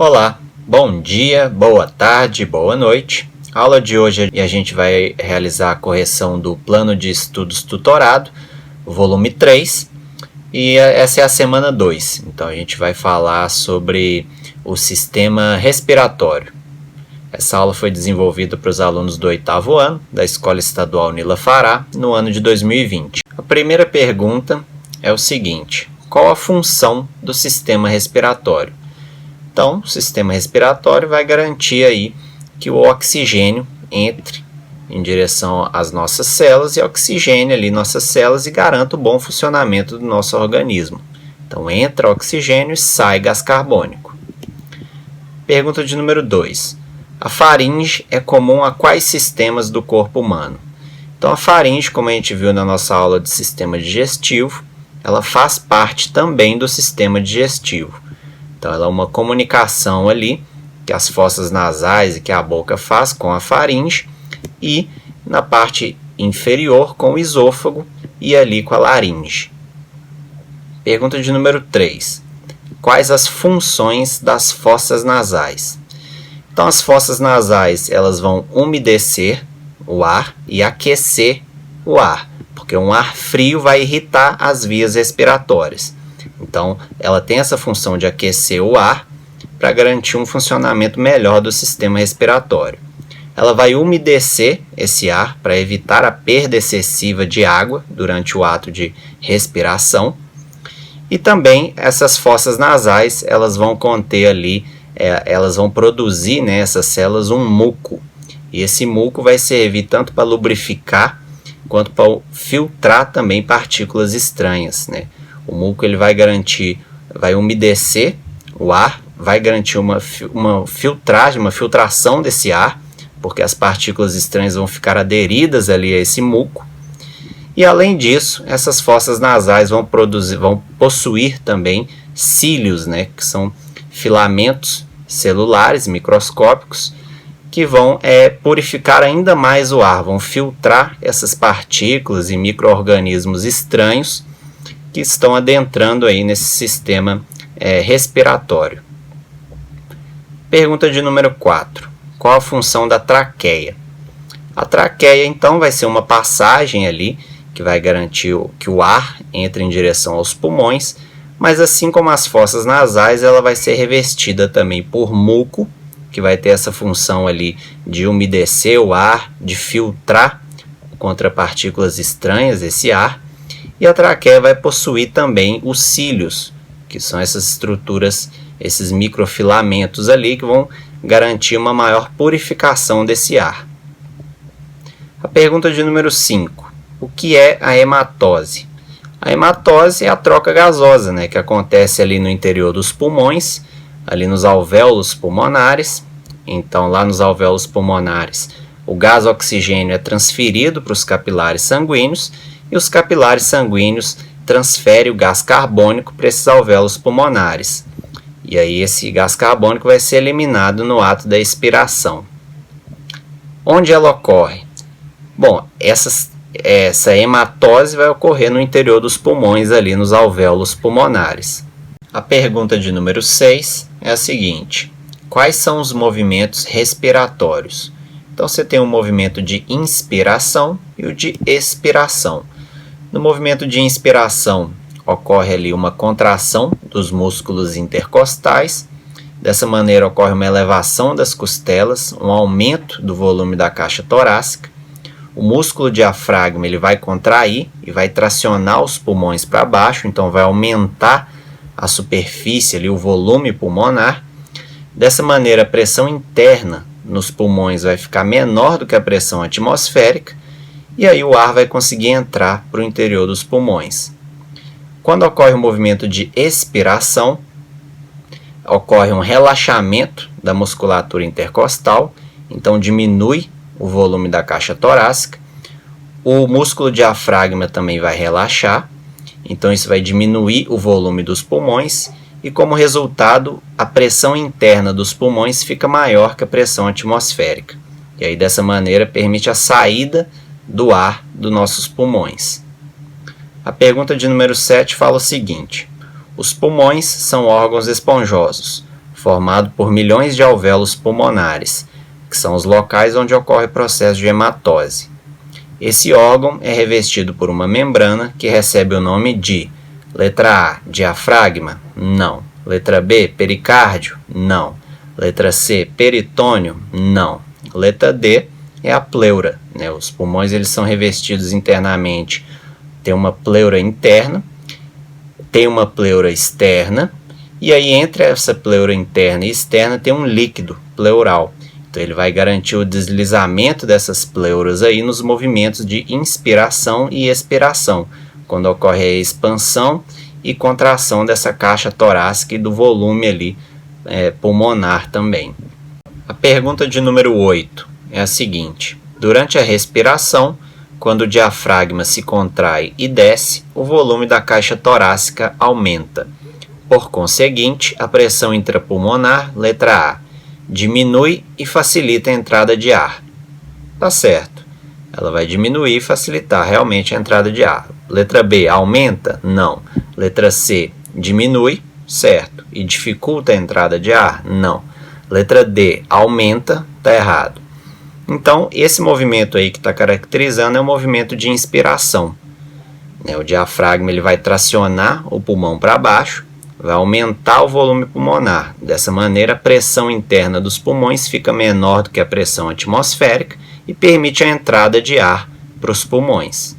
Olá, bom dia, boa tarde, boa noite. A aula de hoje a gente vai realizar a correção do Plano de Estudos Tutorado, volume 3, e essa é a semana 2. Então a gente vai falar sobre o sistema respiratório. Essa aula foi desenvolvida para os alunos do 8º ano da Escola Estadual Nila Fará no ano de 2020. A primeira pergunta é o seguinte: qual a função do sistema respiratório? Então, o sistema respiratório vai garantir aí que o oxigênio entre em direção às nossas células e oxigênio ali nossas células e garanta o bom funcionamento do nosso organismo. Então, entra oxigênio e sai gás carbônico. Pergunta de número 2. A faringe é comum a quais sistemas do corpo humano? Então, a faringe, como a gente viu na nossa aula de sistema digestivo, ela faz parte também do sistema digestivo. Então, ela é uma comunicação ali que as fossas nasais e que a boca faz com a faringe e na parte inferior com o esôfago e ali com a laringe. Pergunta de número 3. Quais as funções das fossas nasais? Então, as fossas nasais elas vão umedecer o ar e aquecer o ar, porque um ar frio vai irritar as vias respiratórias. Então, ela tem essa função de aquecer o ar para garantir um funcionamento melhor do sistema respiratório. Ela vai umedecer esse ar para evitar a perda excessiva de água durante o ato de respiração. E também essas fossas nasais, elas vão conter ali, elas vão produzir nessas células um muco. E esse muco vai servir tanto para lubrificar quanto para filtrar também partículas estranhas, né? O muco ele vai umedecer o ar, vai garantir uma filtragem, uma filtração desse ar, porque as partículas estranhas vão ficar aderidas ali a esse muco. E além disso, essas fossas nasais vão possuir também cílios, né, que são filamentos celulares microscópicos que vão purificar ainda mais o ar, vão filtrar essas partículas e micro-organismos estranhos que estão adentrando aí nesse sistema respiratório. Pergunta de número 4. Qual a função da traqueia? A traqueia, então, vai ser uma passagem ali que vai garantir que o ar entre em direção aos pulmões, mas assim como as fossas nasais, ela vai ser revestida também por muco, que vai ter essa função ali de umedecer o ar, de filtrar contra partículas estranhas esse ar. E a traqueia vai possuir também os cílios, que são essas estruturas, esses microfilamentos ali que vão garantir uma maior purificação desse ar. A pergunta de número 5. O que é a hematose? A hematose é a troca gasosa, né, que acontece ali no interior dos pulmões, ali nos alvéolos pulmonares. Então, lá nos alvéolos pulmonares, o gás oxigênio é transferido para os capilares sanguíneos e os capilares sanguíneos transferem o gás carbônico para esses alvéolos pulmonares. E aí esse gás carbônico vai ser eliminado no ato da expiração. Onde ela ocorre? Bom, essa hematose vai ocorrer no interior dos pulmões, ali nos alvéolos pulmonares. A pergunta de número 6 é a seguinte: quais são os movimentos respiratórios? Então você tem o movimento de inspiração e o de expiração. No movimento de inspiração, ocorre ali uma contração dos músculos intercostais. Dessa maneira, ocorre uma elevação das costelas, um aumento do volume da caixa torácica. O músculo diafragma ele vai contrair e vai tracionar os pulmões para baixo, então vai aumentar a superfície, ali, o volume pulmonar. Dessa maneira, a pressão interna nos pulmões vai ficar menor do que a pressão atmosférica, e aí o ar vai conseguir entrar para o interior dos pulmões. Quando ocorre o movimento de expiração, ocorre um relaxamento da musculatura intercostal, então diminui o volume da caixa torácica. O músculo diafragma também vai relaxar, então isso vai diminuir o volume dos pulmões e, como resultado, a pressão interna dos pulmões fica maior que a pressão atmosférica. E aí, dessa maneira, permite a saída do ar dos nossos pulmões. A pergunta de número 7 fala o seguinte: os pulmões são órgãos esponjosos. formado por milhões de alvéolos pulmonares, que são os locais onde ocorre o processo de hematose. Esse órgão é revestido por uma membrana que recebe o nome de: letra A, diafragma? Não. Letra B, pericárdio? Não. Letra C, peritônio? Não. Letra D é a pleura, né? Os pulmões eles são revestidos internamente. Tem uma pleura interna, tem uma pleura externa, e aí entre essa pleura interna e externa tem um líquido pleural. Então ele vai garantir o deslizamento dessas pleuras aí nos movimentos de inspiração e expiração, quando ocorre a expansão e contração dessa caixa torácica e do volume ali pulmonar também. A pergunta de número 8 é a seguinte: durante a respiração, quando o diafragma se contrai e desce, o volume da caixa torácica aumenta. Por conseguinte, a pressão intrapulmonar, letra A, diminui e facilita a entrada de ar. Tá certo. Ela vai diminuir e facilitar realmente a entrada de ar. Letra B, aumenta? Não. Letra C, diminui? Certo. E dificulta a entrada de ar? Não. Letra D, aumenta? Tá errado. Então, esse movimento aí que está caracterizando é o movimento de inspiração. O diafragma ele vai tracionar o pulmão para baixo, vai aumentar o volume pulmonar. Dessa maneira, a pressão interna dos pulmões fica menor do que a pressão atmosférica e permite a entrada de ar para os pulmões.